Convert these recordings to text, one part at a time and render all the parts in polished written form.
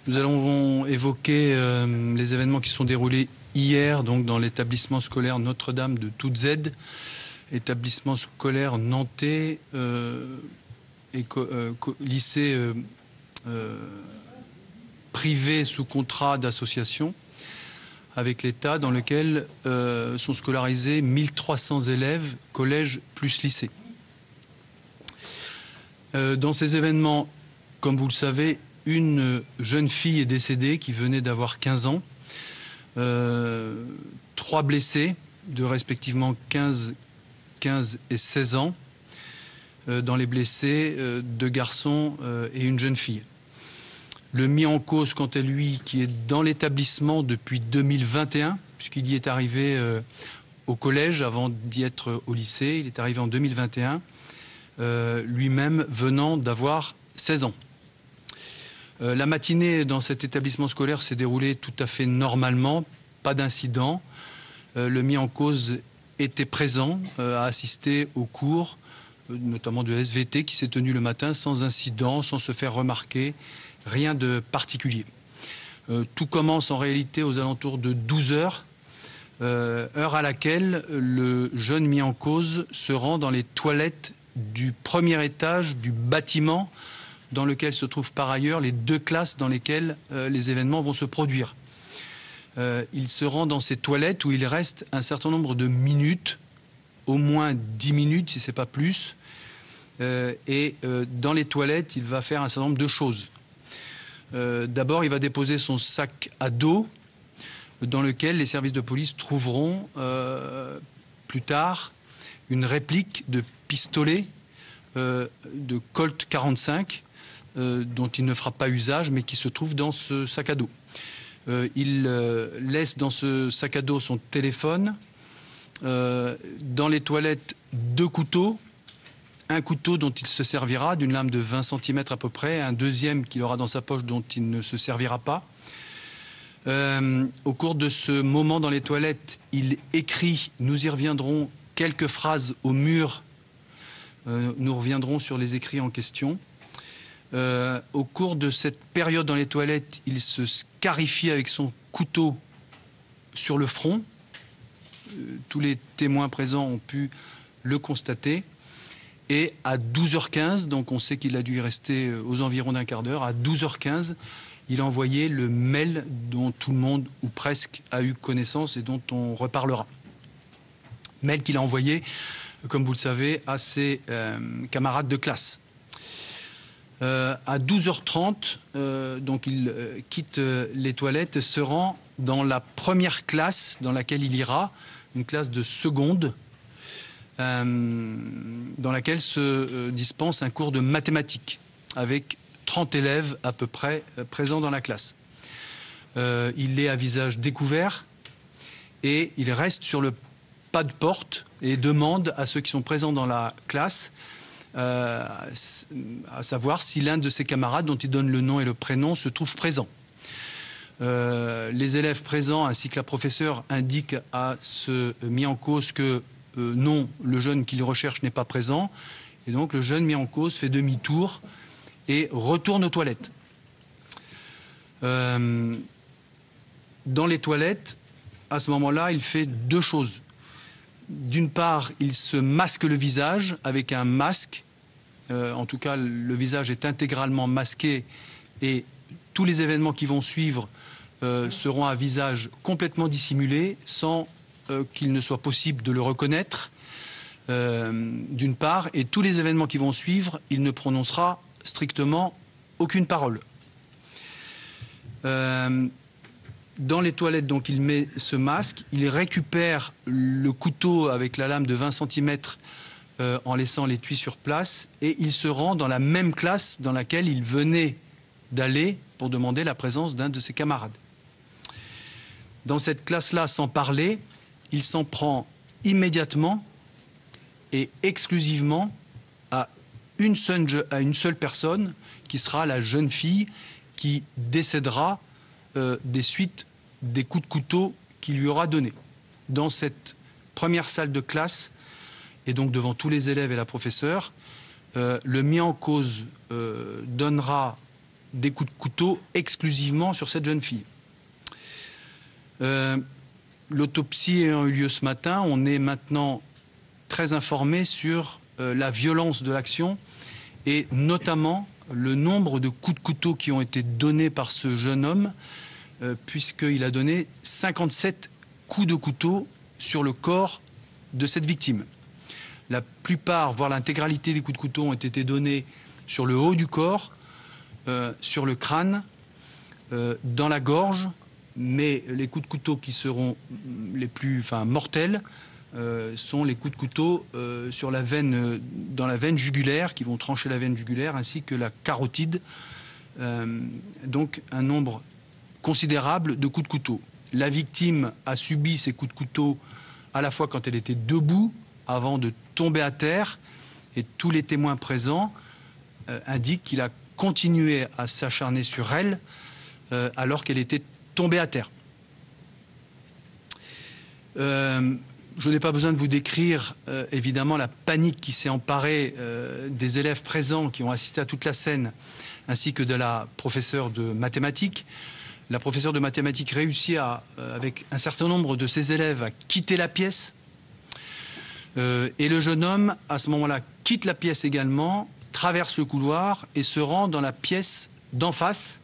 Nous allons évoquer les événements qui sont déroulés hier donc, dans l'établissement scolaire Notre-Dame de Toute-Z, établissement scolaire nantais et lycée privé sous contrat d'association avec l'État, dans lequel sont scolarisés 1300 élèves, collège plus lycée. Dans ces événements, comme vous le savez, une jeune fille est décédée qui venait d'avoir 15 ans, 3 blessés de respectivement 15 et 16 ans, dans les blessés, 2 garçons et une jeune fille. Le mis en cause, quant à lui, qui est dans l'établissement depuis 2021, puisqu'il y est arrivé au collège avant d'y être au lycée, il est arrivé en 2021, lui-même venant d'avoir 16 ans. La matinée dans cet établissement scolaire s'est déroulée tout à fait normalement, pas d'incident. Le mis en cause était présent, a assisté aux cours, notamment de SVT qui s'est tenu le matin sans incident, sans se faire remarquer, rien de particulier. Tout commence en réalité aux alentours de 12 heures, heure à laquelle le jeune mis en cause se rend dans les toilettes du premier étage du bâtiment dans lequel se trouvent par ailleurs les 2 classes dans lesquelles les événements vont se produire. Il se rend dans ces toilettes où il reste un certain nombre de minutes, au moins 10 minutes si ce n'est pas plus, et dans les toilettes il va faire un certain nombre de choses. D'abord il va déposer son sac à dos dans lequel les services de police trouveront plus tard une réplique de pistolet de Colt 45 dont il ne fera pas usage mais qui se trouve dans ce sac à dos. Il laisse dans ce sac à dos son téléphone, dans les toilettes 2 couteaux, un couteau dont il se servira d'une lame de 20 cm à peu près, un deuxième qu'il aura dans sa poche dont il ne se servira pas. Au cours de ce moment dans les toilettes, il écrit, nous y reviendrons, quelques phrases au mur. Nous reviendrons sur les écrits en question. Au cours de cette période dans les toilettes, il se scarifie avec son couteau sur le front. Tous les témoins présents ont pu le constater. Et à 12h15, donc on sait qu'il a dû y rester aux environs d'un quart d'heure, à 12h15, il a envoyé le mail dont tout le monde, ou presque, a eu connaissance et dont on reparlera. Mail qu'il a envoyé, comme vous le savez, à ses camarades de classe. À 12h30, donc il quitte les toilettes, se rend dans la première classe dans laquelle il ira, une classe de seconde, dans laquelle se dispense un cours de mathématiques, avec 30 élèves à peu près présents dans la classe. Il est à visage découvert et il reste sur le pas de porte et demande à ceux qui sont présents dans la classe à savoir si l'un de ses camarades, dont il donne le nom et le prénom, se trouve présent. Les élèves présents ainsi que la professeure indiquent à ce mis en cause que non, le jeune qu'il recherche n'est pas présent. Et donc le jeune mis en cause fait demi-tour et retourne aux toilettes. Dans les toilettes, à ce moment-là, il fait 2 choses. D'une part, il se masque le visage avec un masque. En tout cas, le visage est intégralement masqué et tous les événements qui vont suivre seront à visage complètement dissimulé sans qu'il ne soit possible de le reconnaître, d'une part. Et tous les événements qui vont suivre, il ne prononcera strictement aucune parole. Dans les toilettes, donc, il met ce masque, il récupère le couteau avec la lame de 20 cm en laissant l'étui sur place et il se rend dans la même classe dans laquelle il venait d'aller pour demander la présence d'un de ses camarades. Dans cette classe-là, sans parler, il s'en prend immédiatement et exclusivement à une seule personne qui sera la jeune fille qui décédera des suites des coups de couteau qu'il lui aura donnés. Dans cette première salle de classe, et donc devant tous les élèves et la professeure, le mis en cause donnera des coups de couteau exclusivement sur cette jeune fille. L'autopsie ayant eu lieu ce matin, on est maintenant très informé sur la violence de l'action et notamment le nombre de coups de couteau qui ont été donnés par ce jeune homme, puisqu'il a donné 57 coups de couteau sur le corps de cette victime. La plupart, voire l'intégralité des coups de couteau ont été donnés sur le haut du corps, sur le crâne, dans la gorge, mais les coups de couteau qui seront les plus mortels sont les coups de couteau sur la veine, dans la veine jugulaire, qui vont trancher la veine jugulaire, ainsi que la carotide. Donc un nombre considérable de coups de couteau. La victime a subi ces coups de couteau à la fois quand elle était debout, avant de tomber à terre, et tous les témoins présents indiquent qu'il a continué à s'acharner sur elle alors qu'elle était tombée à terre. Je n'ai pas besoin de vous décrire évidemment la panique qui s'est emparée des élèves présents qui ont assisté à toute la scène, ainsi que de la professeure de mathématiques. La professeure de mathématiques réussit avec un certain nombre de ses élèves à quitter la pièce. Et le jeune homme, à ce moment-là, quitte la pièce également, traverse le couloir et se rend dans la pièce d'en face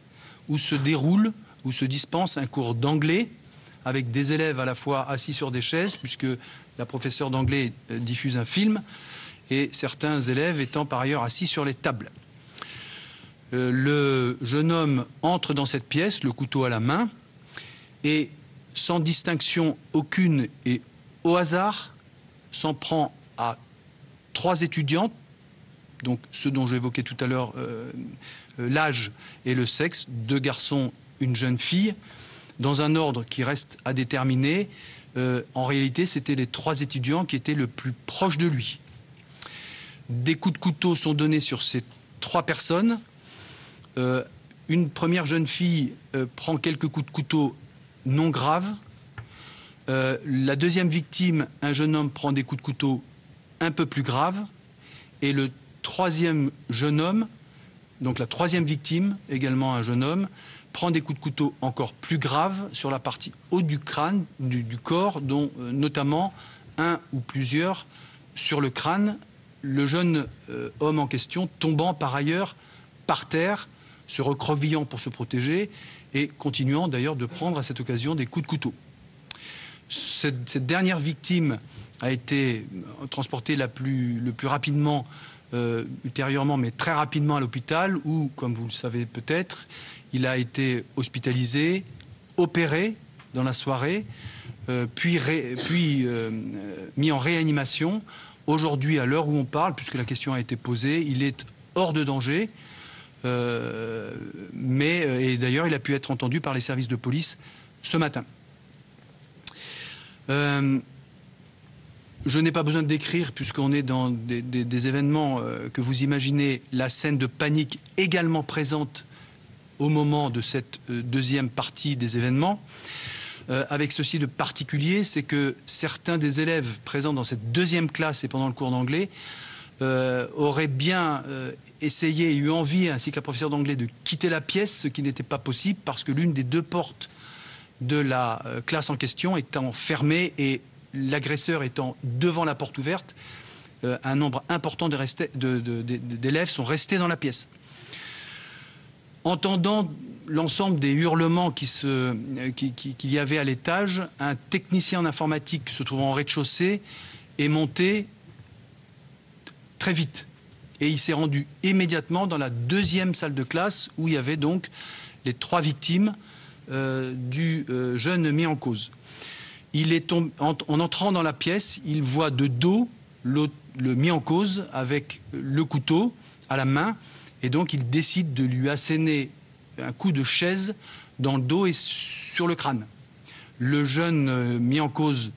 où se déroule, où se dispense un cours d'anglais avec des élèves à la fois assis sur des chaises, puisque la professeure d'anglais diffuse un film, et certains élèves étant par ailleurs assis sur les tables. Le jeune homme entre dans cette pièce, le couteau à la main, et sans distinction aucune et au hasard, s'en prend à 3 étudiantes, donc ceux dont j'évoquais tout à l'heure l'âge et le sexe, 2 garçons, une jeune fille, dans un ordre qui reste à déterminer. En réalité, c'était les 3 étudiants qui étaient le plus proches de lui. Des coups de couteau sont donnés sur ces 3 personnes. Une première jeune fille prend quelques coups de couteau non graves. La deuxième victime, un jeune homme, prend des coups de couteau un peu plus graves. Et le troisième jeune homme, donc la troisième victime, également un jeune homme, prend des coups de couteau encore plus graves sur la partie haute du crâne, du corps, dont notamment un ou plusieurs sur le crâne, le jeune homme en question tombant par ailleurs par terre, se recroquevillant pour se protéger et continuant d'ailleurs de prendre à cette occasion des coups de couteau. Cette dernière victime a été transportée le plus rapidement ultérieurement, mais très rapidement à l'hôpital où, comme vous le savez peut-être, il a été hospitalisé, opéré dans la soirée, puis mis en réanimation. Aujourd'hui, à l'heure où on parle, puisque la question a été posée, il est hors de danger, et d'ailleurs, il a pu être entendu par les services de police ce matin. Je n'ai pas besoin de décrire, puisqu'on est dans des événements que vous imaginez, la scène de panique également présente au moment de cette deuxième partie des événements. Avec ceci de particulier, c'est que certains des élèves présents dans cette deuxième classe et pendant le cours d'anglais auraient bien essayé et eu envie, ainsi que la professeure d'anglais, de quitter la pièce, ce qui n'était pas possible parce que l'une des 2 portes de la classe en question étant fermée et l'agresseur étant devant la porte ouverte, un nombre important d'élèves sont restés dans la pièce. Entendant l'ensemble des hurlements qu'il y avait à l'étage, un technicien en informatique se trouvant au rez-de-chaussée est monté très vite. Et il s'est rendu immédiatement dans la 2e salle de classe où il y avait donc les 3 victimes du jeune mis en cause. En entrant dans la pièce, il voit de dos le mis en cause avec le couteau à la main. Et donc, il décide de lui asséner un coup de chaise dans le dos et sur le crâne. Le jeune mis en cause,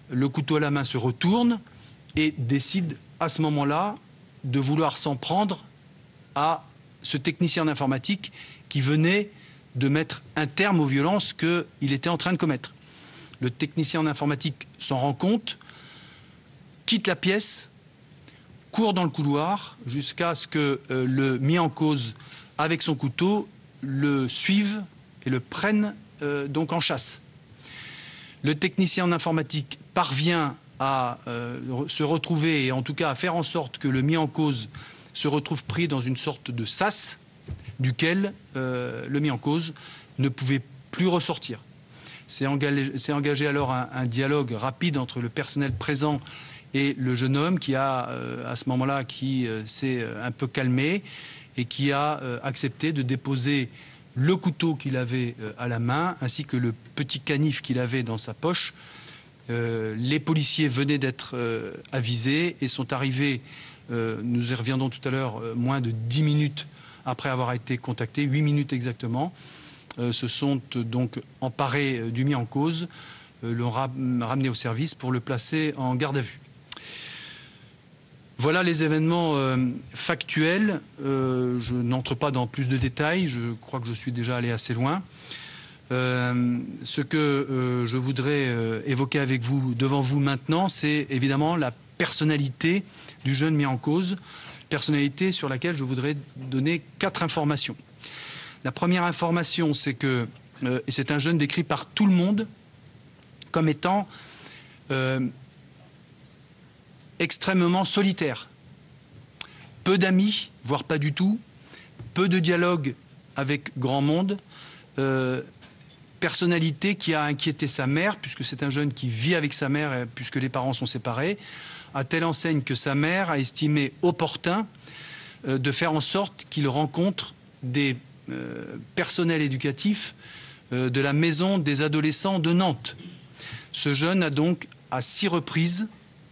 le couteau à la main, se retourne et décide à ce moment-là de vouloir s'en prendre à ce technicien d'informatique qui venait de mettre un terme aux violences qu'il était en train de commettre. Le technicien en informatique s'en rend compte, quitte la pièce, court dans le couloir jusqu'à ce que le mis en cause avec son couteau, le suivent et le prennent donc en chasse. Le technicien en informatique parvient à se retrouver et en tout cas à faire en sorte que le mis en cause se retrouve pris dans une sorte de sas duquel le mis en cause ne pouvait plus ressortir. C'est engagé alors un dialogue rapide entre le personnel présent et le jeune homme qui a, à ce moment-là, qui s'est un peu calmé et qui a accepté de déposer le couteau qu'il avait à la main ainsi que le petit canif qu'il avait dans sa poche. Les policiers venaient d'être avisés et sont arrivés, nous y reviendrons tout à l'heure, moins de 10 minutes après avoir été contactés, 8 minutes exactement. Se sont donc emparés du mis en cause, l'ont ramené au service pour le placer en garde à vue. Voilà les événements factuels. Je n'entre pas dans plus de détails, je crois que je suis déjà allé assez loin. Ce que je voudrais évoquer avec vous, devant vous maintenant, c'est évidemment la personnalité du jeune mis en cause, personnalité sur laquelle je voudrais donner 4 informations. La première information, c'est que c'est un jeune décrit par tout le monde comme étant extrêmement solitaire. Peu d'amis, voire pas du tout, peu de dialogue avec grand monde, personnalité qui a inquiété sa mère, puisque c'est un jeune qui vit avec sa mère, puisque les parents sont séparés, à telle enseigne que sa mère a estimé opportun de faire en sorte qu'il rencontre des personnels éducatifs de la maison des adolescents de Nantes. Ce jeune a donc à 6 reprises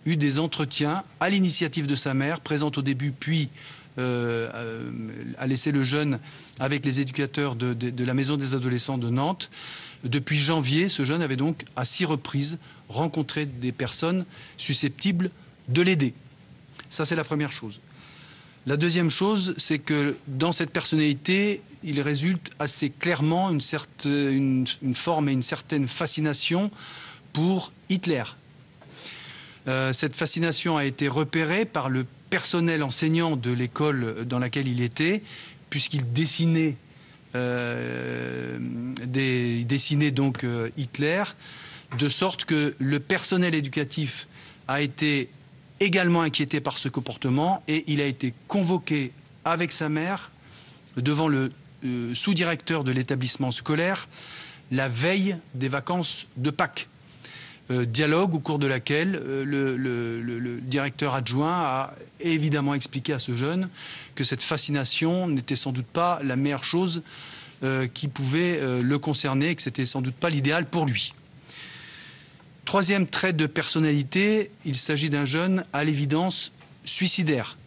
eu des entretiens à l'initiative de sa mère, présente au début, puis a laissé le jeune avec les éducateurs de la maison des adolescents de Nantes. Depuis janvier, ce jeune avait donc à 6 reprises rencontré des personnes susceptibles de l'aider. Ça, c'est la première chose. La deuxième chose, c'est que dans cette personnalité, il résulte assez clairement une forme et une certaine fascination pour Hitler. Cette fascination a été repérée par le personnel enseignant de l'école dans laquelle il était, puisqu'il dessinait, donc Hitler, de sorte que le personnel éducatif a été également inquiété par ce comportement et il a été convoqué avec sa mère devant le sous-directeur de l'établissement scolaire la veille des vacances de Pâques. Dialogue au cours de laquelle le directeur adjoint a évidemment expliqué à ce jeune que cette fascination n'était sans doute pas la meilleure chose qui pouvait le concerner et que c'était sans doute pas l'idéal pour lui. Troisième trait de personnalité, il s'agit d'un jeune à l'évidence suicidaire.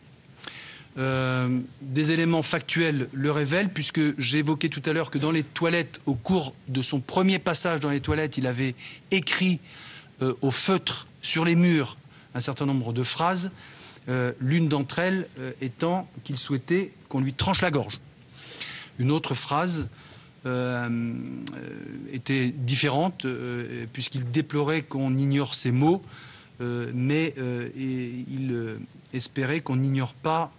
Des éléments factuels le révèlent, puisque j'évoquais tout à l'heure que dans les toilettes, au cours de son premier passage dans les toilettes, il avait écrit au feutre sur les murs un certain nombre de phrases, l'une d'entre elles étant qu'il souhaitait qu'on lui tranche la gorge. Une autre phrase était différente, puisqu'il déplorait qu'on ignore ses mots, mais il espérait qu'on n'ignore pas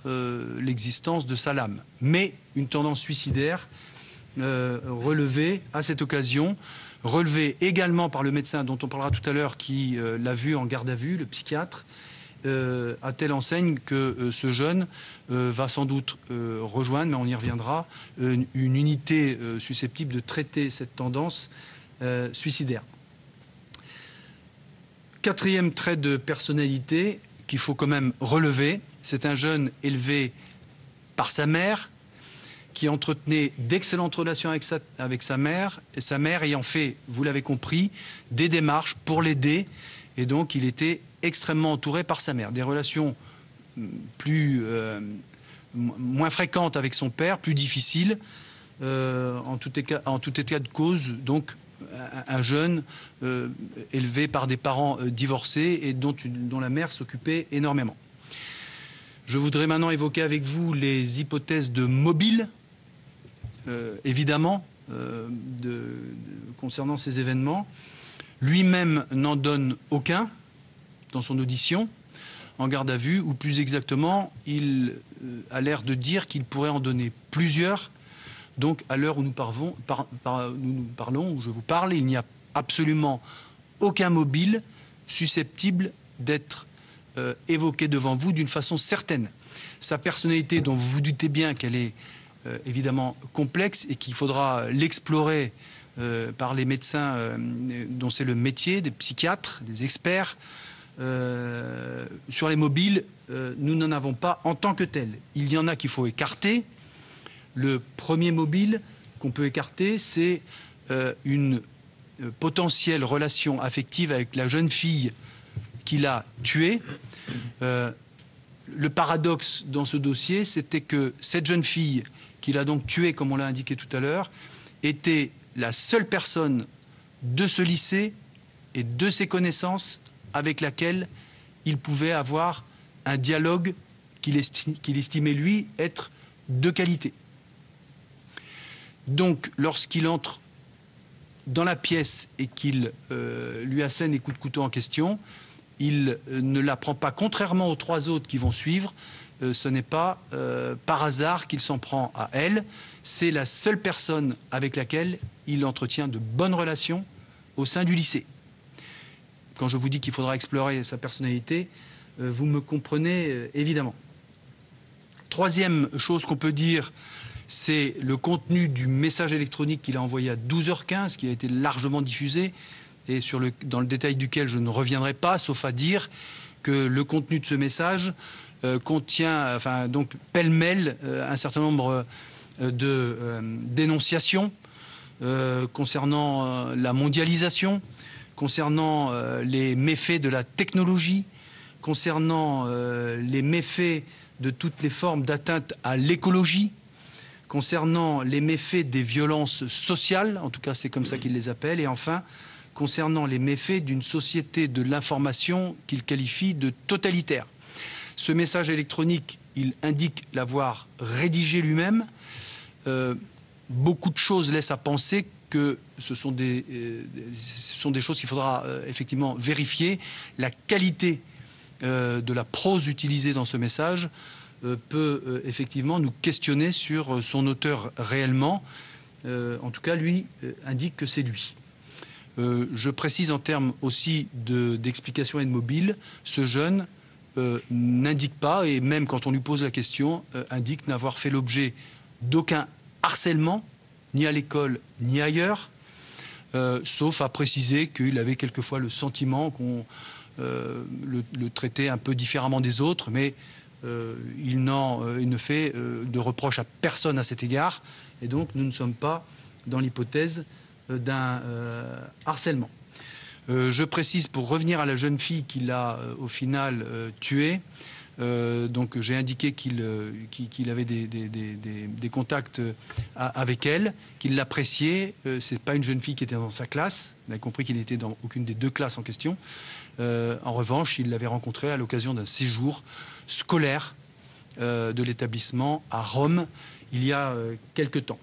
l'existence de sa lame. Mais une tendance suicidaire relevée à cette occasion, relevée également par le médecin dont on parlera tout à l'heure, qui l'a vu en garde à vue, le psychiatre, à telle enseigne que ce jeune va sans doute rejoindre, mais on y reviendra, une unité susceptible de traiter cette tendance suicidaire. Quatrième trait de personnalité qu'il faut quand même relever, c'est un jeune élevé par sa mère, qui entretenait d'excellentes relations avec sa mère, et sa mère ayant fait, vous l'avez compris, des démarches pour l'aider, et donc il était extrêmement entouré par sa mère. Des relations moins fréquentes avec son père, plus difficiles, en tout état de cause, donc un jeune élevé par des parents divorcés et dont la mère s'occupait énormément. Je voudrais maintenant évoquer avec vous les hypothèses de mobile, évidemment, concernant ces événements. Lui-même n'en donne aucun dans son audition. en garde à vue, ou plus exactement, il a l'air de dire qu'il pourrait en donner plusieurs. Donc, à l'heure où nous parlons, où je vous parle, il n'y a absolument aucun mobile susceptible d'être évoqué devant vous d'une façon certaine. Sa personnalité, dont vous vous doutez bien qu'elle est évidemment complexe et qu'il faudra l'explorer par les médecins dont c'est le métier, des psychiatres, des experts. Sur les mobiles, nous n'en avons pas en tant que tels. Il y en a qu'il faut écarter. Le premier mobile qu'on peut écarter, c'est une potentielle relation affective avec la jeune fille qu'il a tuée. Le paradoxe dans ce dossier, c'était que cette jeune fille qu'il a donc tuée, comme on l'a indiqué tout à l'heure, était la seule personne de ce lycée et de ses connaissances avec laquelle il pouvait avoir un dialogue qu'il estimait, lui, être de qualité. Donc, lorsqu'il entre dans la pièce et qu'il lui assène les coups de couteau en question, il ne la prend pas, contrairement aux trois autres qui vont suivre. Ce n'est pas par hasard qu'il s'en prend à elle. C'est la seule personne avec laquelle il entretient de bonnes relations au sein du lycée. Quand je vous dis qu'il faudra explorer sa personnalité, vous me comprenez évidemment. Troisième chose qu'on peut dire, c'est le contenu du message électronique qu'il a envoyé à 12h15, qui a été largement diffusé, et dans le détail duquel je ne reviendrai pas, sauf à dire que le contenu de ce message contient, donc pêle-mêle, un certain nombre de dénonciations concernant la mondialisation, concernant les méfaits de la technologie, concernant les méfaits de toutes les formes d'atteinte à l'écologie, concernant les méfaits des violences sociales, en tout cas c'est comme ça qu'il les appelle, et enfin concernant les méfaits d'une société de l'information qu'il qualifie de totalitaire. Ce message électronique, il indique l'avoir rédigé lui-même. Beaucoup de choses laissent à penser que ce sont des choses qu'il faudra effectivement vérifier. La qualité de la prose utilisée dans ce message peut effectivement nous questionner sur son auteur réellement. En tout cas, lui indique que c'est lui. Je précise en termes aussi d'explication et de mobile, ce jeune n'indique pas, et même quand on lui pose la question, indique n'avoir fait l'objet d'aucun harcèlement, ni à l'école, ni ailleurs, sauf à préciser qu'il avait quelquefois le sentiment qu'on le traitait un peu différemment des autres, mais il ne fait de reproche à personne à cet égard, et donc nous ne sommes pas dans l'hypothèse d'un harcèlement. Je précise, pour revenir à la jeune fille qu'il a au final tuée, donc j'ai indiqué qu'il avait des contacts avec elle, qu'il l'appréciait. Ce n'est pas une jeune fille qui était dans sa classe. Vous avez compris qu'il n'était dans aucune des deux classes en question. En revanche, il l'avait rencontrée à l'occasion d'un séjour scolaire de l'établissement à Rome il y a quelque temps.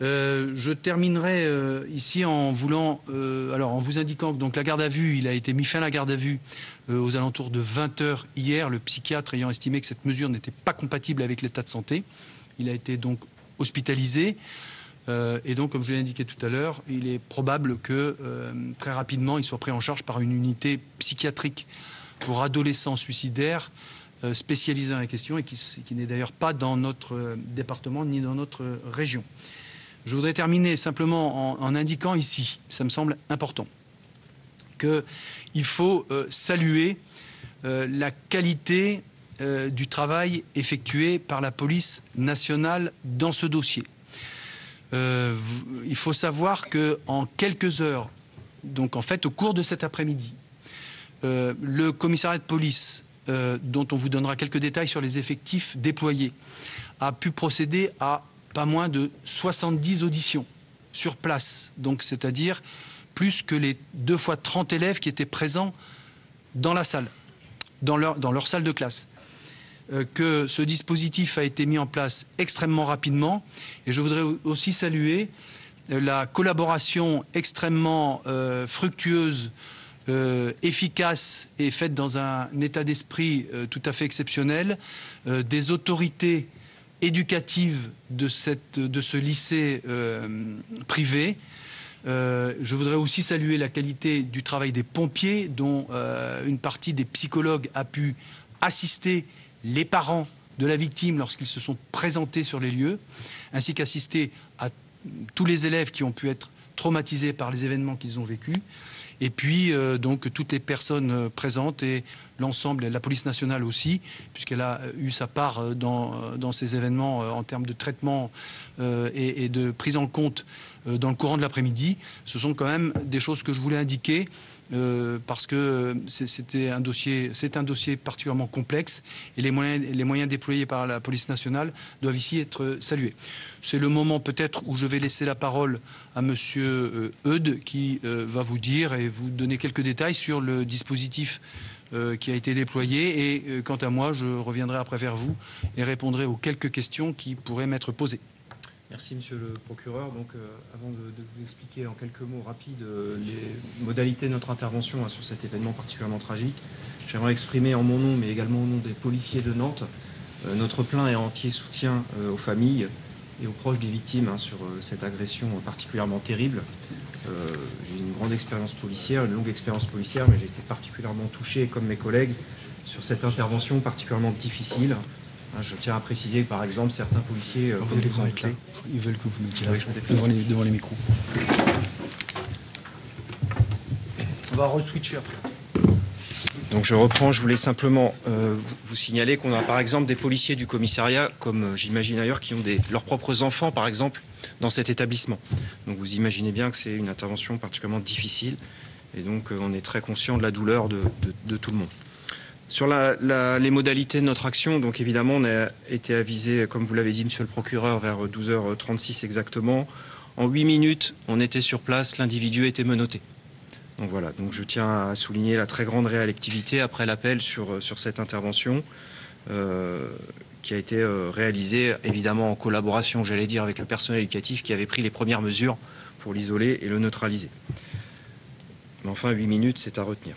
Je terminerai ici en vous indiquant que donc, la garde à vue, il a été mis fin à la garde à vue aux alentours de 20h hier, le psychiatre ayant estimé que cette mesure n'était pas compatible avec l'état de santé. Il a été donc hospitalisé et donc, comme je l'ai indiqué tout à l'heure, il est probable que très rapidement, il soit pris en charge par une unité psychiatrique pour adolescents suicidaires spécialisée dans la question et qui n'est d'ailleurs pas dans notre département ni dans notre région. Je voudrais terminer simplement en indiquant ici, ça me semble important, qu'il faut saluer la qualité du travail effectué par la police nationale dans ce dossier. Il faut savoir qu'en quelques heures, donc en fait au cours de cet après-midi, le commissariat de police, dont on vous donnera quelques détails sur les effectifs déployés, a pu procéder à pas moins de 70 auditions sur place, donc c'est-à-dire plus que les 2 fois 30 élèves qui étaient présents dans la salle, dans leur salle de classe. Que ce dispositif a été mis en place extrêmement rapidement, et je voudrais aussi saluer la collaboration extrêmement fructueuse efficace et faite dans un état d'esprit tout à fait exceptionnel, des autorités éducatives de ce lycée privé. Je voudrais aussi saluer la qualité du travail des pompiers, dont une partie des psychologues a pu assister les parents de la victime lorsqu'ils se sont présentés sur les lieux, ainsi qu'assister à tous les élèves qui ont pu être traumatisés par les événements qu'ils ont vécus. Et puis, donc, toutes les personnes présentes et l'ensemble, la police nationale aussi, puisqu'elle a eu sa part dans ces événements en termes de traitement et de prise en compte dans le courant de l'après-midi. Ce sont quand même des choses que je voulais indiquer parce que c'est un dossier particulièrement complexe et les moyens déployés par la police nationale doivent ici être salués. C'est le moment peut-être où je vais laisser la parole à Monsieur Eudes qui va vous dire et vous donner quelques détails sur le dispositif qui a été déployé. Et quant à moi, je reviendrai après vers vous et répondrai aux quelques questions qui pourraient m'être posées. Merci, Monsieur le procureur. Donc, avant de vous expliquer en quelques mots rapides les modalités de notre intervention sur cet événement particulièrement tragique, j'aimerais exprimer en mon nom, mais également au nom des policiers de Nantes, notre plein et entier soutien aux familles et aux proches des victimes sur cette agression particulièrement terrible. J'ai une grande expérience policière, une longue expérience policière, mais j'ai été particulièrement touché, comme mes collègues, sur cette intervention particulièrement difficile. Je tiens à préciser que, par exemple, certains policiers... Vous allez vous mettre là. Ils veulent que vous mettiez là, devant les micros. On va re-switcher après. Donc je reprends, je voulais simplement vous signaler qu'on a par exemple des policiers du commissariat, comme j'imagine ailleurs, qui ont leurs propres enfants, par exemple, dans cet établissement. Donc vous imaginez bien que c'est une intervention particulièrement difficile, et donc on est très conscient de la douleur de tout le monde. Sur les modalités de notre action, donc évidemment, on a été avisé, comme vous l'avez dit, Monsieur le procureur, vers 12h36 exactement. En 8 minutes, on était sur place, l'individu était menotté. Donc voilà, donc je tiens à souligner la très grande réactivité après l'appel sur cette intervention qui a été réalisée évidemment en collaboration, j'allais dire, avec le personnel éducatif qui avait pris les premières mesures pour l'isoler et le neutraliser. Mais enfin, 8 minutes, c'est à retenir.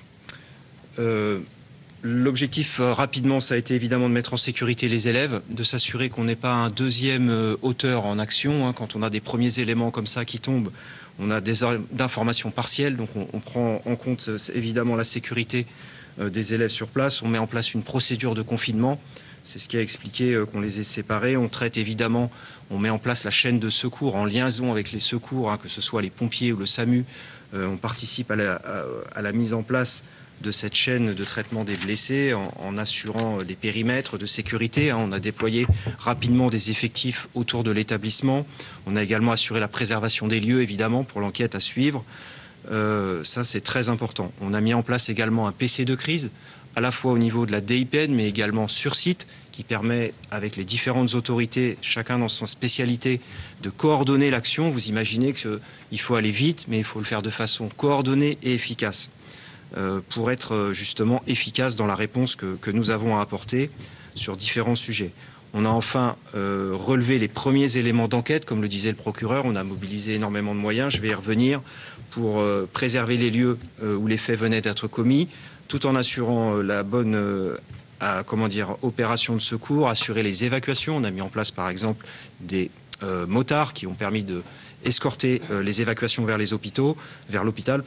L'objectif, rapidement, ça a été évidemment de mettre en sécurité les élèves, de s'assurer qu'on n'ait pas un deuxième auteur en action. Quand on a des premiers éléments comme ça qui tombent, on a des informations partielles, donc on prend en compte évidemment la sécurité des élèves sur place. On met en place une procédure de confinement. C'est ce qui a expliqué qu'on les ait séparés. On traite évidemment, on met en place la chaîne de secours en liaison avec les secours, que ce soit les pompiers ou le SAMU. On participe à la mise en place de cette chaîne de traitement des blessés en assurant les périmètres de sécurité. On a déployé rapidement des effectifs autour de l'établissement. On a également assuré la préservation des lieux, évidemment, pour l'enquête à suivre. Ça, c'est très important. On a mis en place également un PC de crise, à la fois au niveau de la DIPN, mais également sur site, qui permet, avec les différentes autorités, chacun dans son spécialité, de coordonner l'action. Vous imaginez qu'il faut aller vite, mais il faut le faire de façon coordonnée et efficace, pour être justement efficace dans la réponse que nous avons à apporter sur différents sujets. On a enfin relevé les premiers éléments d'enquête, comme le disait le procureur. On a mobilisé énormément de moyens, je vais y revenir, pour préserver les lieux où les faits venaient d'être commis, tout en assurant la bonne opération de secours, assurer les évacuations. On a mis en place par exemple des motards qui ont permis de escorter les évacuations vers l'hôpital.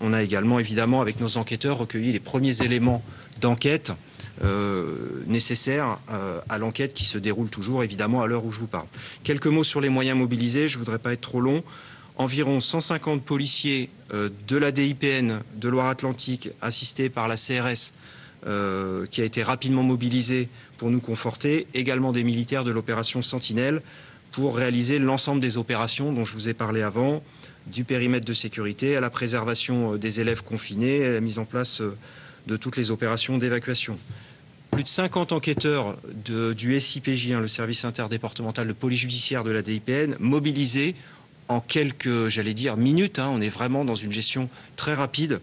On a également, évidemment, avec nos enquêteurs, recueilli les premiers éléments d'enquête nécessaires à l'enquête qui se déroule toujours, évidemment, à l'heure où je vous parle. Quelques mots sur les moyens mobilisés, je ne voudrais pas être trop long. Environ 150 policiers de la DIPN de Loire-Atlantique, assistés par la CRS, qui a été rapidement mobilisée pour nous conforter, également des militaires de l'opération Sentinelle, pour réaliser l'ensemble des opérations dont je vous ai parlé avant, du périmètre de sécurité à la préservation des élèves confinés, à la mise en place de toutes les opérations d'évacuation. Plus de 50 enquêteurs du SIPJ, le service interdépartemental de police judiciaire de la DIPN, mobilisés en quelques, j'allais dire, minutes. On est vraiment dans une gestion très rapide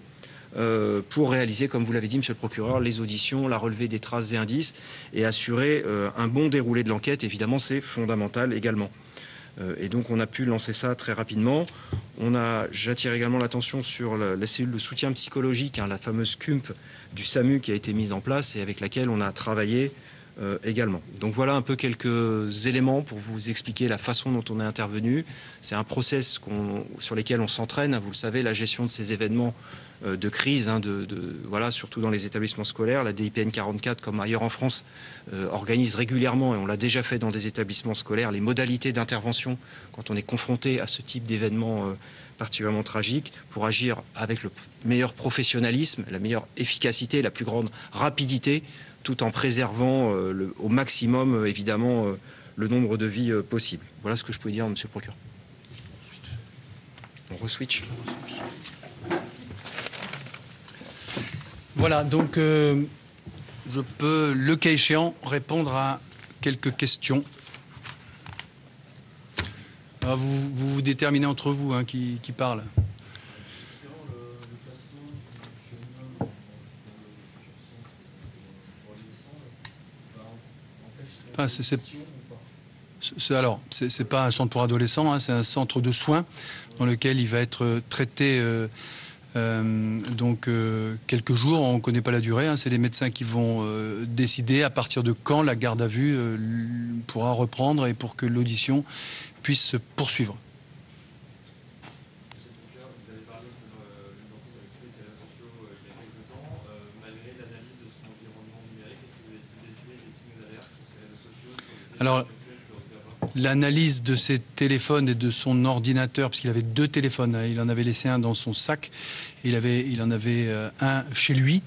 pour réaliser, comme vous l'avez dit, Monsieur le procureur, les auditions, la relevée des traces et indices et assurer un bon déroulé de l'enquête. Évidemment, c'est fondamental également. Et donc, on a pu lancer ça très rapidement. J'attire également l'attention sur la cellule de soutien psychologique, la fameuse CUMP du SAMU qui a été mise en place et avec laquelle on a travaillé également. Donc voilà un peu quelques éléments pour vous expliquer la façon dont on est intervenu. C'est un process sur lequel on s'entraîne. Vous le savez, la gestion de ces événements de crise, voilà, surtout dans les établissements scolaires. La DIPN 44, comme ailleurs en France, organise régulièrement, et on l'a déjà fait dans des établissements scolaires, les modalités d'intervention quand on est confronté à ce type d'événement particulièrement tragique, pour agir avec le meilleur professionnalisme, la meilleure efficacité, la plus grande rapidité, tout en préservant au maximum, évidemment, le nombre de vies possible. Voilà ce que je peux dire, monsieur le procureur. On re-switch. Voilà, donc je peux, le cas échéant, répondre à quelques questions. Alors vous déterminez entre vous qui parle. Alors, c'est pas un centre pour adolescents, c'est un centre de soins dans lequel il va être traité quelques jours. On ne connaît pas la durée. C'est les médecins qui vont décider à partir de quand la garde à vue pourra reprendre et pour que l'audition puisse se poursuivre. Alors, l'analyse de ses téléphones et de son ordinateur, parce qu'il avait 2 téléphones, il en avait laissé un dans son sac, il en avait un chez lui.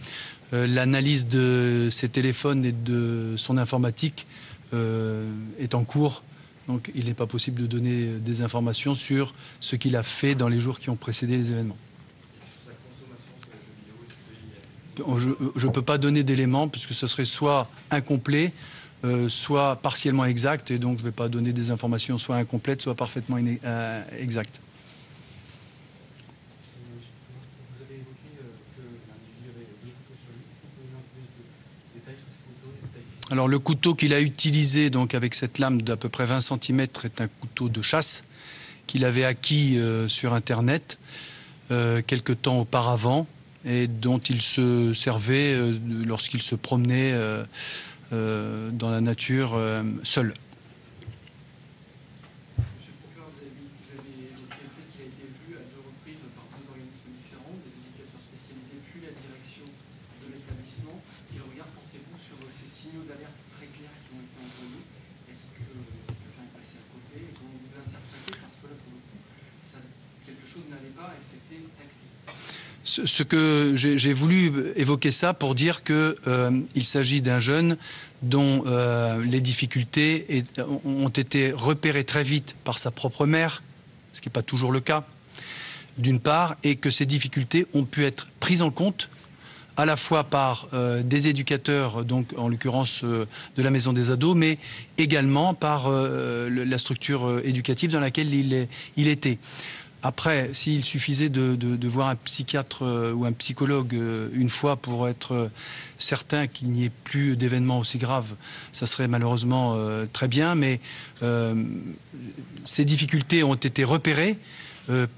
L'analyse de ses téléphones et de son informatique est en cours, donc il n'est pas possible de donner des informations sur ce qu'il a fait dans les jours qui ont précédé les événements. Je ne peux pas donner d'éléments, puisque ce serait soit incomplet, soit partiellement exact, et donc je ne vais pas donner des informations soit incomplètes, soit parfaitement exactes. Vous avez évoqué que l'individu avait 2 couteaux sur lui. Est-ce qu'on peut donner un peu plus de détails sur ces couteaux? Alors le couteau qu'il a utilisé donc, avec cette lame d'à peu près 20 cm est un couteau de chasse qu'il avait acquis sur Internet quelque temps auparavant et dont il se servait lorsqu'il se promenait dans la nature seul. Monsieur le procureur, vous avez évoqué le fait qu'il a été vu à 2 reprises par 2 organismes différents, des éducateurs spécialisés, puis la direction de l'établissement. Quel regard portez-vous sur ces signaux d'alerte très clairs qui ont été envoyés? Est-ce que quelqu'un est passé à côté? Et comment vous l'interprétez? Parce que là, pour le coup, quelque chose n'allait pas et c'était tactique. Ce que j'ai voulu évoquer ça pour dire qu'il s'agit d'un jeune dont les difficultés ont été repérées très vite par sa propre mère, ce qui n'est pas toujours le cas, d'une part, et que ces difficultés ont pu être prises en compte à la fois par des éducateurs, donc en l'occurrence de la Maison des Ados, mais également par la structure éducative dans laquelle il était. Après, s'il suffisait de voir un psychiatre ou un psychologue une fois pour être certain qu'il n'y ait plus d'événements aussi graves, ça serait malheureusement très bien, mais ces difficultés ont été repérées,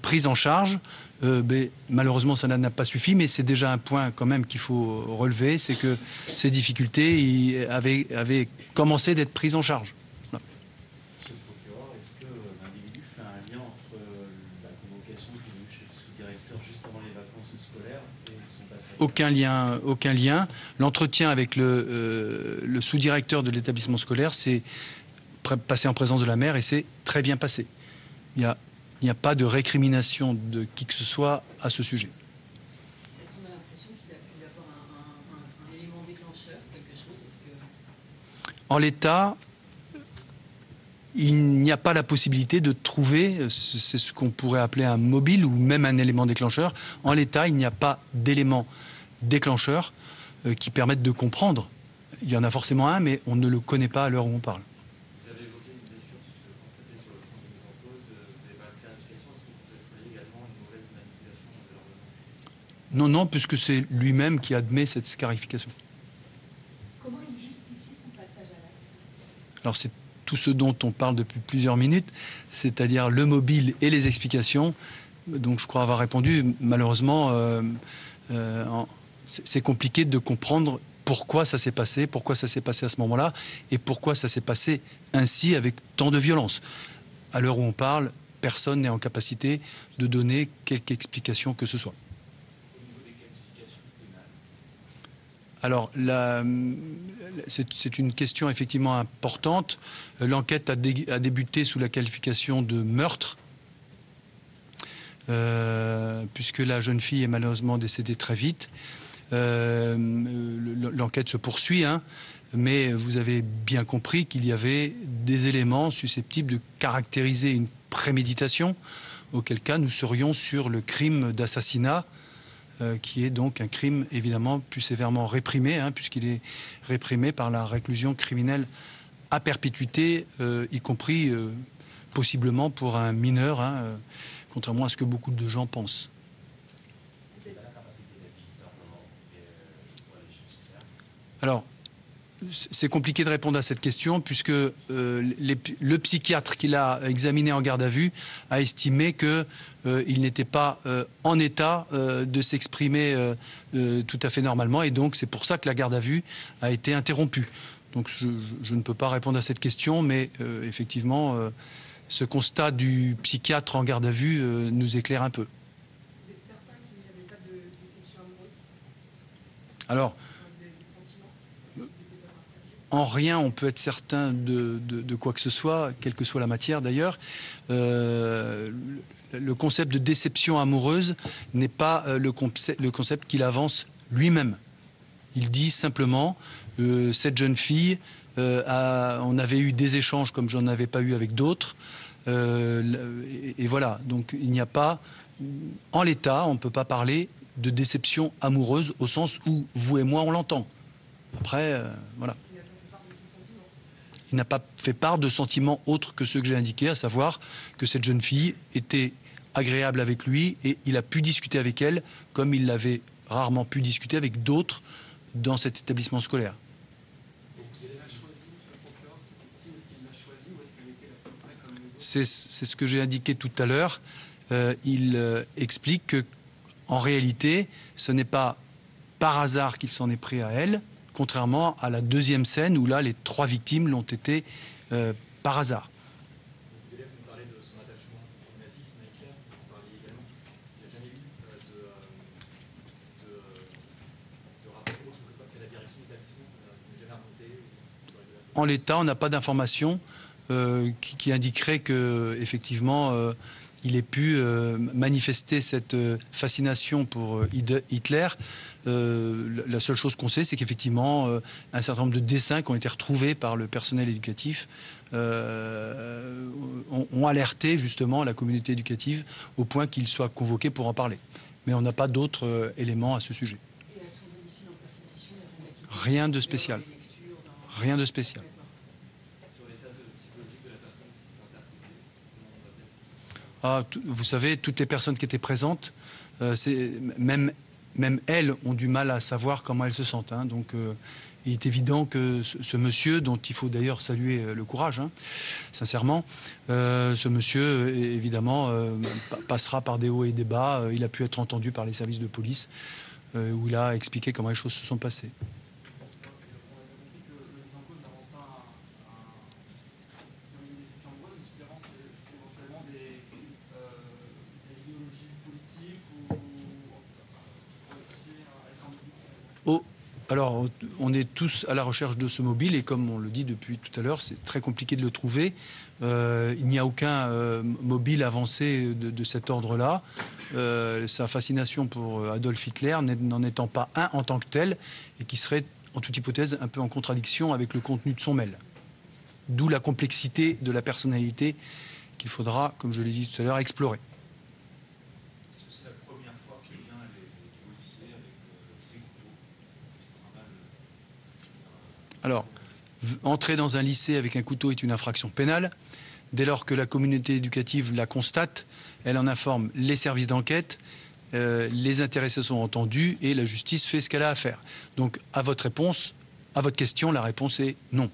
prises en charge. Mais malheureusement, ça n'a pas suffi, mais c'est déjà un point quand même qu'il faut relever, c'est que ces difficultés avaient commencé d'être prises en charge. Monsieur le procureur, est-ce que l'individu fait un lien entre la convocation qui est venue chez le sous-directeur juste avant les vacances scolaires et son passage? Aucun lien. L'entretien avec le sous-directeur de l'établissement scolaire s'est passé en présence de la mère et c'est très bien passé. Il n'y a pas de récrimination de qui que ce soit à ce sujet. Est-ce qu'on a l'impression qu'il a pu y avoir un élément déclencheur, quelque chose? En l'état, il n'y a pas la possibilité de trouver, c'est ce qu'on pourrait appeler un mobile ou même un élément déclencheur. En l'état, il n'y a pas d'élément déclencheur qui permette de comprendre. Il y en a forcément un, mais on ne le connaît pas à l'heure où on parle. Vous avez évoqué une blessure constatée sur le fond de mise en cause. Vous n'avez pas de clarification. Est-ce que ça peut être lié également à une mauvaise manipulation de l'ordonnance? Non, puisque c'est lui-même qui admet cette scarification. Comment il justifie son passage à l'acte? Alors c'est tout ce dont on parle depuis plusieurs minutes, c'est-à-dire le mobile et les explications. donc je crois avoir répondu. Malheureusement, c'est compliqué de comprendre pourquoi ça s'est passé à ce moment-là, et pourquoi ça s'est passé ainsi avec tant de violence. À l'heure où on parle, personne n'est en capacité de donner quelque explication que ce soit. Au niveau des qualifications pénales. Alors, c'est une question effectivement importante. L'enquête a débuté sous la qualification de meurtre, puisque la jeune fille est malheureusement décédée très vite. L'enquête se poursuit, hein, mais vous avez bien compris qu'il y avait des éléments susceptibles de caractériser une préméditation, auquel cas nous serions sur le crime d'assassinat, qui est donc un crime évidemment plus sévèrement réprimé, hein, puisqu'il est réprimé par la réclusion criminelle à perpétuité, y compris possiblement pour un mineur, hein, contrairement à ce que beaucoup de gens pensent. Alors, c'est compliqué de répondre à cette question, puisque le psychiatre qui l'a examiné en garde à vue a estimé qu'il n'était pas en état de s'exprimer tout à fait normalement, et donc c'est pour ça que la garde à vue a été interrompue. Donc je ne peux pas répondre à cette question, mais effectivement, ce constat du psychiatre en garde à vue nous éclaire un peu. Vous êtes certain qu'il n'y avait pas de déception amoureuse? Alors, Des sentiments? en rien on peut être certain de quoi que ce soit, quelle que soit la matière d'ailleurs. Le concept de déception amoureuse n'est pas le concept qu'il avance lui-même. Il dit simplement, cette jeune fille, on avait eu des échanges comme j'en avais pas eu avec d'autres, et voilà. Donc il n'y a pas, en l'état, on ne peut pas parler de déception amoureuse au sens où vous et moi on l'entend. Après, voilà. Il n'a pas fait part de sentiments autres que ceux que j'ai indiqués, à savoir que cette jeune fille était agréable avec lui et il a pu discuter avec elle comme il l'avait rarement pu discuter avec d'autres dans cet établissement scolaire. Est-ce qu'il l'a choisi, monsieur le procureur? Est-ce qu'il l'a choisi ou est-ce qu'elle était à peu près comme les autres? C'est ce que j'ai indiqué tout à l'heure. Il explique que, en réalité, ce n'est pas par hasard qu'il s'en est pris à elle, contrairement à la deuxième scène où là, les 3 victimes l'ont été par hasard. Vous parlez de son attachement au nazisme à Hitler, vous parliez également. Il n'y a jamais eu de rapport autre que la direction de l'établissement, ça n'est jamais remonté. En l'état, on n'a pas d'informations qui indiqueraient que, effectivement, il ait pu manifester cette fascination pour Hitler. La seule chose qu'on sait, c'est qu'effectivement, un certain nombre de dessins qui ont été retrouvés par le personnel éducatif ont alerté justement la communauté éducative au point qu'il soit convoqué pour en parler. Mais on n'a pas d'autres éléments à ce sujet. Et à son domicile en perquisition, il y avait Rien de spécial. Rien de spécial. Sur l'état psychologique de la personne qui s'est interposée, Vous savez, toutes les personnes qui étaient présentes, même elles ont du mal à savoir comment elles se sentent, hein. Donc il est évident que ce monsieur, dont il faut d'ailleurs saluer le courage, hein, sincèrement, ce monsieur, évidemment, passera par des hauts et des bas. Il a pu être entendu par les services de police, où il a expliqué comment les choses se sont passées. Alors, on est tous à la recherche de ce mobile et comme on le dit depuis tout à l'heure, c'est très compliqué de le trouver. Il n'y a aucun mobile avancé de cet ordre-là. Sa fascination pour Adolf Hitler n'en étant pas un en tant que tel et qui serait, en toute hypothèse, un peu en contradiction avec le contenu de son mail. D'où la complexité de la personnalité qu'il faudra, comme je l'ai dit tout à l'heure, explorer. Est-ce que c'est la première fois qu'il vient au lycée avec ses couteaux? Alors, entrer dans un lycée avec un couteau est une infraction pénale. Dès lors que la communauté éducative la constate, elle en informe les services d'enquête, les intéressés sont entendus et la justice fait ce qu'elle a à faire. Donc, à votre question, la réponse est non.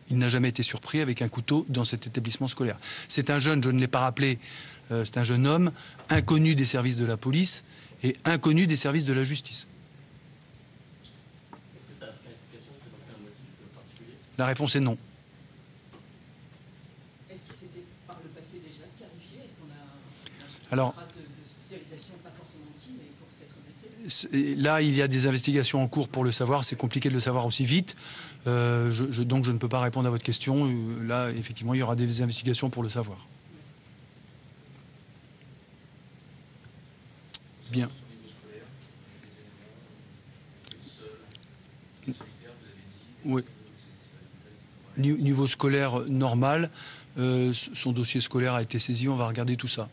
Il n'a jamais été surpris avec un couteau dans cet établissement scolaire. C'est un jeune, je ne l'ai pas rappelé, c'est un jeune homme inconnu des services de la police et inconnu des services de la justice. Est-ce que sa qualification présentait un motif particulier? La réponse est non. Est-ce qu'il s'était par le passé déjà scarifié? Est-ce qu'on a Alors, une trace de hospitalisation, pas forcément intime, mais pour s'être blessé? là, il y a des investigations en cours pour le savoir. C'est compliqué de le savoir aussi vite. Donc, je ne peux pas répondre à votre question. Là, effectivement, il y aura des investigations pour le savoir. Bien. Oui. Niveau scolaire normal, son dossier scolaire a été saisi, on va regarder tout ça.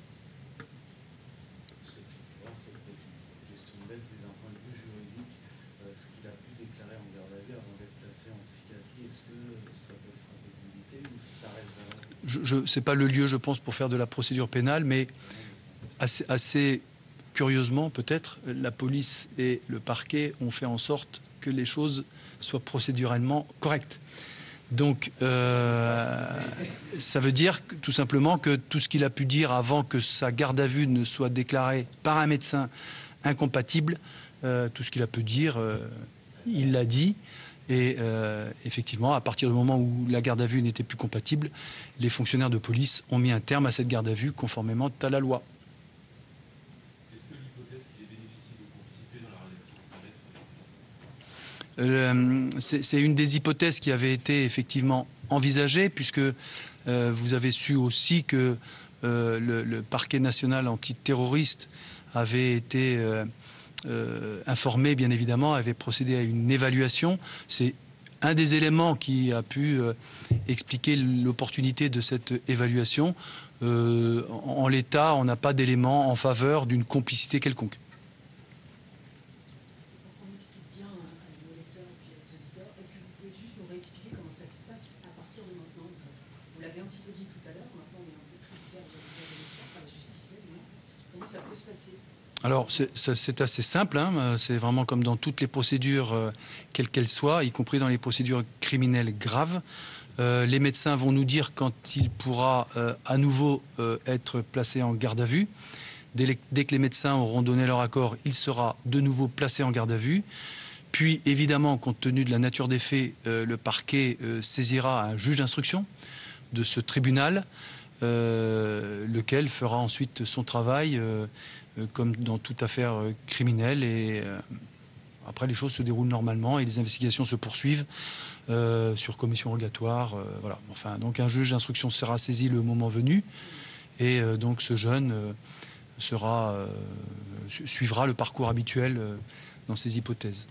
C'est peut-être une question bête, mais d'un point de vue juridique, ce qu'il a pu déclarer en garde à vue avant d'être placé en psychiatrie, est-ce que ça peut être faculté ou ça reste vraiment... Ce n'est pas le lieu, je pense, pour faire de la procédure pénale, mais assez curieusement, peut-être, la police et le parquet ont fait en sorte que les choses soient procéduralement correctes. Donc, ça veut dire tout simplement que tout ce qu'il a pu dire avant que sa garde à vue ne soit déclarée par un médecin incompatible, tout ce qu'il a pu dire, il l'a dit. Et effectivement, à partir du moment où la garde à vue n'était plus compatible, les fonctionnaires de police ont mis un terme à cette garde à vue conformément à la loi. Est-ce que l'hypothèse qu'il ait bénéficié de complicité dans la rédaction s'arrête? C'est une des hypothèses qui avait été effectivement envisagée, puisque vous avez su aussi que le parquet national antiterroriste avait été informé, bien évidemment, avait procédé à une évaluation. C'est un des éléments qui a pu expliquer l'opportunité de cette évaluation. En l'état, on n'a pas d'éléments en faveur d'une complicité quelconque. Pour qu'on explique bien à nos lecteurs et puis aux auditeurs, est-ce que vous pouvez juste nous réexpliquer comment ça se passe à partir de maintenant? Vous l'avez un petit peu dit tout à l'heure, maintenant on est un peu tributaire de l'élection par la justice, comment ça peut se passer? Alors, c'est assez simple, hein. C'est vraiment comme dans toutes les procédures, quelles qu'elles soient, y compris dans les procédures criminelles graves. Les médecins vont nous dire quand il pourra à nouveau être placé en garde à vue. Dès que les médecins auront donné leur accord, il sera de nouveau placé en garde à vue. Puis, évidemment, compte tenu de la nature des faits, le parquet saisira un juge d'instruction de ce tribunal, lequel fera ensuite son travail comme dans toute affaire criminelle. Et après, les choses se déroulent normalement et les investigations se poursuivent sur commission rogatoire. Voilà. Enfin, donc un juge d'instruction sera saisi le moment venu et donc ce jeune suivra le parcours habituel dans ces hypothèses.